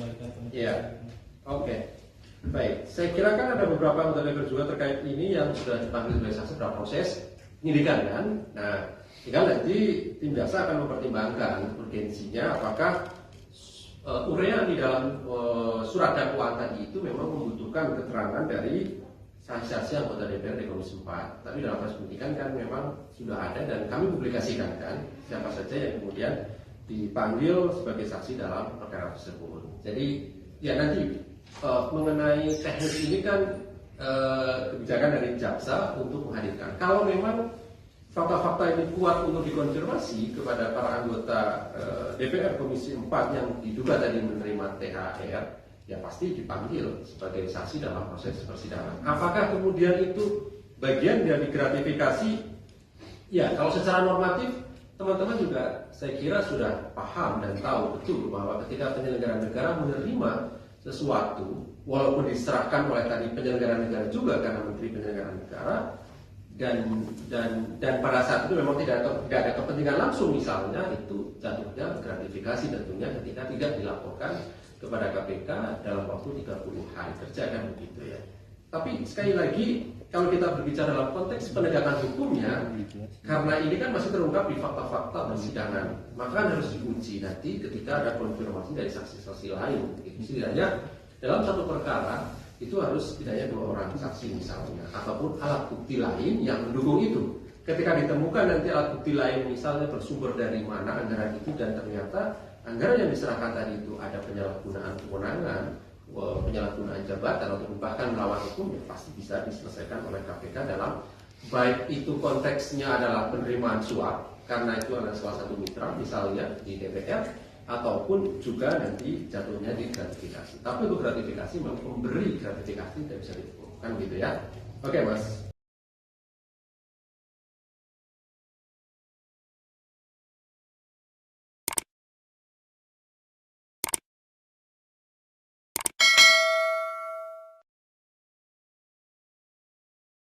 dikembalikan ke negara. Iya. Oke. Baik, saya kira kan ada beberapa anggota DPR juga terkait ini yang sudah dipanggil sebagai saksi dalam proses penyidikan kan. Nah, tinggal nanti tim jaksa akan mempertimbangkan urgensinya apakah uraian di dalam surat dakwaan tadi itu memang membutuhkan keterangan dari saksi-saksi anggota DPR di Komisi 4. Tapi dalam proses penyidikan kan memang sudah ada dan kami publikasikan kan siapa saja yang kemudian dipanggil sebagai saksi dalam perkara tersebut. Jadi ya nanti mengenai teknis ini kan kebijakan dari jaksa untuk menghadirkan. Kalau memang fakta-fakta ini kuat untuk dikonfirmasi kepada para anggota DPR Komisi 4 yang diduga tadi menerima THR, ya pasti dipanggil sebagai saksi dalam proses persidangan. Apakah kemudian itu bagian dari gratifikasi? Ya, kalau secara normatif teman-teman juga saya kira sudah paham dan tahu betul bahwa ketika penyelenggara negara menerima sesuatu, walaupun diserahkan oleh tadi penyelenggara negara juga karena Menteri Penyelenggara Negara, dan pada saat itu memang tidak ada kepentingan langsung, misalnya itu jatuhnya gratifikasi tentunya ketika tidak dilaporkan kepada KPK dalam waktu 30 hari kerja kan begitu ya. Tapi sekali lagi kalau kita berbicara dalam konteks penegakan hukumnya, karena ini kan masih terungkap di fakta-fakta persidangan, maka harus diuji nanti ketika ada konfirmasi dari saksi-saksi lain. Setidaknya dalam satu perkara itu harus setidaknya 2 orang saksi misalnya, ataupun alat bukti lain yang mendukung itu. Ketika ditemukan nanti alat bukti lain misalnya bersumber dari mana anggaran itu dan ternyata anggaran yang diserahkan tadi itu ada penyalahgunaan kewenangan, penyalahgunaan jabatan atau bahkan melawan hukum, ya pasti bisa diselesaikan oleh KPK dalam baik itu konteksnya adalah penerimaan suap karena itu adalah salah satu mitra misalnya di DPR, ataupun juga nanti jatuhnya di gratifikasi. Tapi untuk gratifikasi memberi gratifikasi tidak bisa ditemukan gitu ya. Oke Mas.